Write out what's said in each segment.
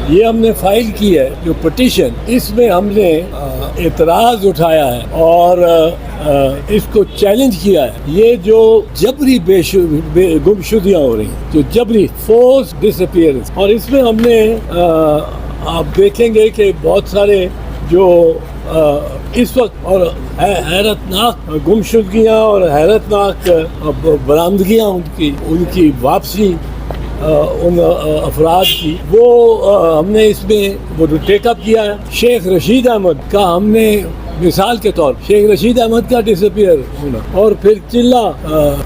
یہ ہم نے فائل کی ہے جو پٹیشن، اس میں ہم نے اعتراض اٹھایا ہے اور اس کو چیلنج کیا ہے. یہ جو جبری گمشدیاں ہو رہی ہیں، جو جبری فورس ڈس اپیئرنس، اور اس میں ہم نے آپ دیکھیں گے کہ بہت سارے جو اس وقت اور حیرت ناک گمشدگیاں اور حیرت ناک برآمدگیاں ان کی واپسی ان افراد کی، وہ ہم نے اس میں وہ ٹیک اپ کیا ہے. شیخ رشید احمد کا ہم نے مثال کے طور پر شیخ رشید احمد کا ڈس اپیئر ہونا، اور پھر چلہ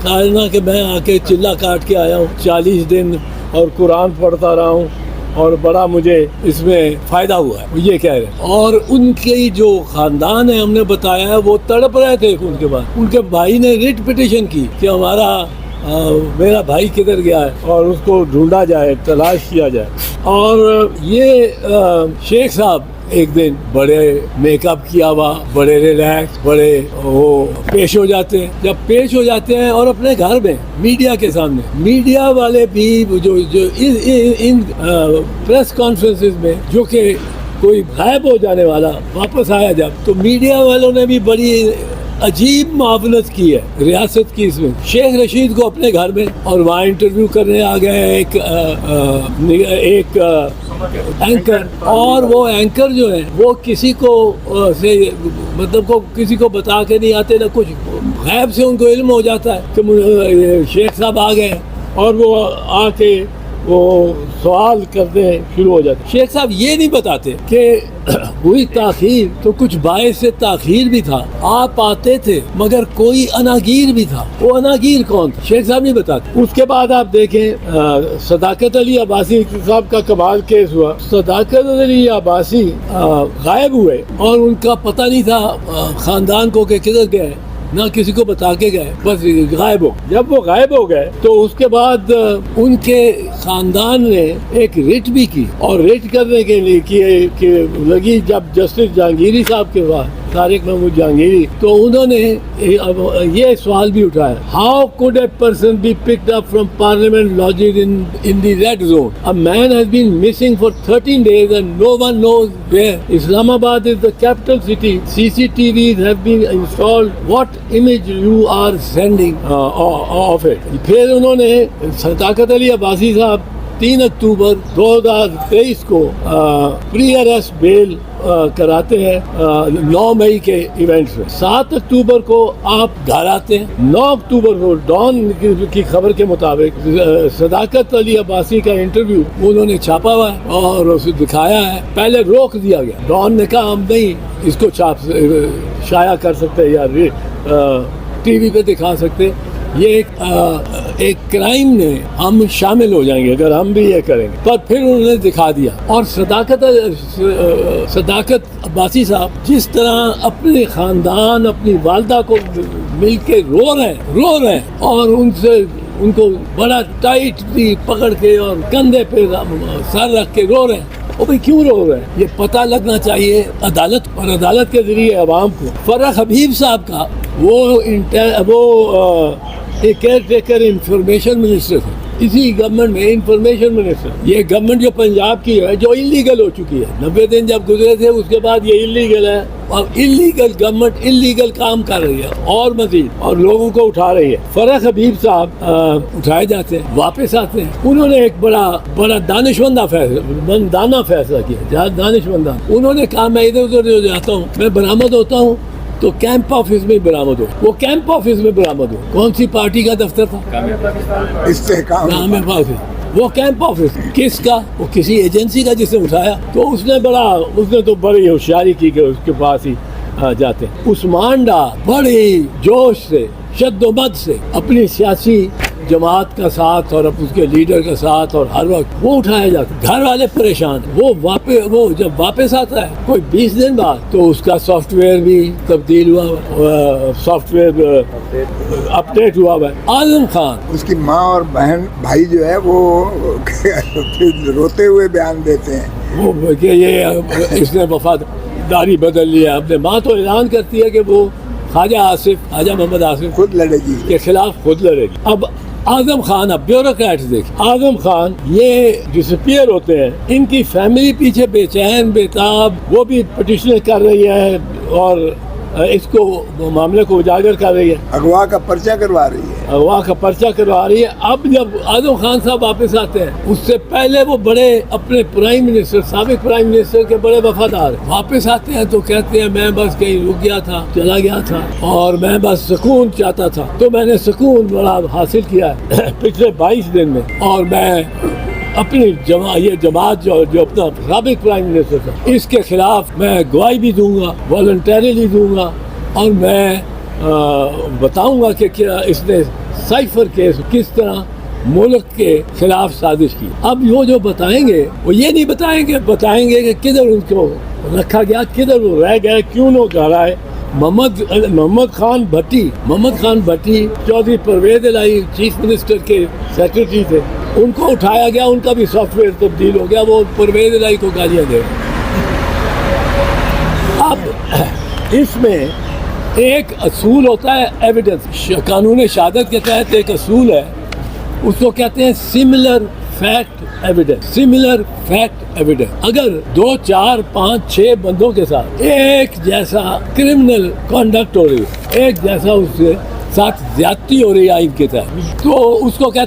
کہنا کہ میں آ کے چلہ کاٹ کے آیا ہوں 40 دن اور قرآن پڑھتا رہا ہوں اور بڑا مجھے اس میں فائدہ ہوا ہے، وہ یہ کہہ رہے ہیں. اور ان کی جو خاندان ہے، ہم نے بتایا ہے، وہ تڑپ رہے تھے ان کے بعد. ان کے بھائی نے ریٹ پٹیشن کی کہ میرا بھائی کدھر گیا ہے اور اس کو ڈھونڈا جائے، تلاش کیا جائے. اور یہ شیخ صاحب ایک دن بڑے میک اپ کیا ہوا، بڑے ریلیکس، بڑے وہ پیش ہو جاتے ہیں. جب پیش ہو جاتے ہیں اور اپنے گھر میں میڈیا کے سامنے، میڈیا والے بھی جو ان پریس کانفرنسز میں، جو کہ کوئی غائب ہو جانے والا واپس آیا جب، تو میڈیا والوں نے بھی بڑی عجیب معاونت کی ہے ریاست کی. اس میں شیخ رشید کو اپنے گھر میں، اور وہاں انٹرویو کرنے آ گئے ایک اینکر، اور وہ اینکر جو ہے وہ کسی کو کسی کو بتا کے نہیں آتے، نہ کچھ، غیب سے ان کو علم ہو جاتا ہے کہ شیخ صاحب آ گئے، اور وہ آ کے وہ سوال کرتے ہیں، شروع ہو جاتے. شیخ صاحب یہ نہیں بتاتے کہ ہوئی تاخیر تو کچھ باعث سے تاخیر بھی تھا، آپ آتے تھے مگر کوئی اناگیر بھی تھا. وہ اناگیر کون تھا شیخ صاحب نہیں بتاتے. اس کے بعد آپ دیکھیں صداقت علی عباسی صاحب کا کمال کیس ہوا. صداقت علی عباسی غائب ہوئے اور ان کا پتہ نہیں تھا خاندان کو کہ کدھر گئے، نہ کسی کو بتا کے گئے، بس غائب ہو. جب وہ غائب ہو گئے تو اس کے بعد ان کے خاندان نے ایک ریٹ بھی کی، اور ریٹ کرنے کے لیے کہ لگی جب جسٹس جہانگیری صاحب کے بعد، طارق محمود جہانگیری، تو انہوں نے یہ سوال بھی اٹھایا، how could a person be picked up from parliament lodged in the red zone, a man has been missing for 13 days and no one knows where, Islamabad is the capital city, CCTVs have been installed, what image you are sending of it. پھر انہوں نے صداقت علی عباسی صاحب 3 اکتوبر 2023 کو پری arrest بیل کراتے ہیں 9 مئی کے event میں. 7 اکتوبر کو آپ گھر آتے ہیں. 9 اکتوبر کو ڈان کی خبر کے مطابق صداقت علی عباسی کا انٹرویو انہوں نے چھاپا ہوا ہے اور اسے دکھایا ہے. پہلے روک دیا گیا، ڈان نے کہا ہم نہیں اس کو شائع کر سکتے یا ٹی وی پہ دکھا سکتے، یہ ایک کرائم میں ہم شامل ہو جائیں گے اگر ہم بھی یہ کریں گے. پر پھر انہوں نے دکھا دیا. اور صداقت عباسی صاحب جس طرح اپنے خاندان، اپنی والدہ کو مل کے رو رہے ہیں اور ان کو بڑا ٹائٹلی پکڑ کے اور کندھے پہ سر رکھ کے رو رہے ہیں. وہ بھی کیوں رو رہے ہیں؟ یہ پتہ لگنا چاہیے عدالت، اور عدالت کے ذریعے عوام کو. فرح حبیب صاحب کا وہ کیئر ٹیکر انفارمیشن منسٹر تھے اسی گورنمنٹ میں، انفارمیشن منسٹر. یہ گورنمنٹ جو پنجاب کی ہے جو انلیگل ہو چکی ہے، 90 دن جب گزرے تھے اس کے بعد یہ انلیگل ہے. اب انلیگل گورنمنٹ انلیگل کام کر رہی ہے اور مزید، اور لوگوں کو اٹھا رہی ہے. فرح حبیب صاحب اٹھائے جاتے ہیں، واپس آتے ہیں. انہوں نے ایک بڑا دانشمندانہ فیصلہ کیا، دانشمندانہ. انہوں نے کہا میں ادھر ادھر جاتا ہوں، میں برآمد ہوتا ہوں تو کیمپ آفس میں برآمد ہو. وہ کیمپ آفس میں برآمد ہو. کون سی پارٹی کا دفتر تھا؟ نام آفس. وہ کیمپ آفس کس کا؟ وہ کسی ایجنسی کا جس نے اٹھایا. تو اس نے تو بڑی ہوشیاری کی کہ اس کے پاس ہی جاتے. عثمان ڈار بڑے جوش سے، شد و مد سے اپنی سیاسی جماعت کا ساتھ اور اس کے لیڈر کا ساتھ، اور ہر وقت وہ اٹھایا جاتا. گھر والے پریشان. وہ جب واپس آتا ہے کوئی 20 دن بعد تو اس کا سافٹ ویئر بھی تبدیل ہوا، سافٹ ویئر اپڈیٹ ہوا ہے. اعظم خان، اس کی ماں اور بہن بھائی جو ہے وہ روتے ہوئے بیان دیتے ہیں وہ کہ یہ اس نے وفاداری بدل لیا. اپنے ماں تو اعلان کرتی ہے کہ وہ خواجہ محمد آصف خود لڑے گی کے خلاف خود لڑے گی. اب اعظم خان، اب بیوروکریٹس دیکھ، اعظم خان یہ ڈسپیئر ہوتے ہیں، ان کی فیملی پیچھے بے چین بےتاب، وہ بھی پٹیشن کر رہی ہے اور اس کو معاملے کو اجاگر کر رہی ہے، اغوا کا پرچہ کروا رہی ہے، اغوا کا پرچہ کروا رہی ہے۔ اب جب اعظم خان صاحب واپس آتے ہیں، اس سے پہلے وہ بڑے اپنے پرائم منسٹر، سابق پرائم منسٹر کے بڑے وفادار واپس آتے ہیں تو کہتے ہیں میں بس کہیں رک گیا تھا، چلا گیا تھا اور میں بس سکون چاہتا تھا، تو میں نے سکون بڑا حاصل کیا ہے پچھلے 22 دن میں، اور میں اپنی یہ جماعت جو اپنا سابق پرائم منسٹر تھا، اس کے خلاف میں گواہی بھی دوں گا، والنٹریلی دوں گا، اور میں بتاؤں گا کہ کیا اس نے سائفر کیس کس طرح ملک کے خلاف سازش کی۔ اب وہ جو بتائیں گے وہ یہ نہیں بتائیں گے کہ کدھر ان کو رکھا گیا، کدھر وہ رہ گئے، کیوں نہ کہہ رہا ہے۔ محمد خان بھٹی چودھری پرویز الہی چیف منسٹر کے سیکرٹری تھے، ان کو اٹھایا گیا، ان کا بھی سافٹ ویئر تبدیل ہو گیا، وہ پرویز الہی کو گالیاں دے رہے۔ اب اس میں ایک اصول ہوتا ہے ایویڈنس، قانون شہادت کے تحت ایک اصول ہے، اس کو کہتے ہیں سملر فیکٹ ایویڈنس۔ اگر 2 4 5 6 بندوں کے ساتھ ایک جیسا کرمنل کانڈکٹ ہو رہی ہے، ایک جیسا اس کے ساتھ زیادتی ہو رہی ہے آئین کے تحت، تو اس کو کہتے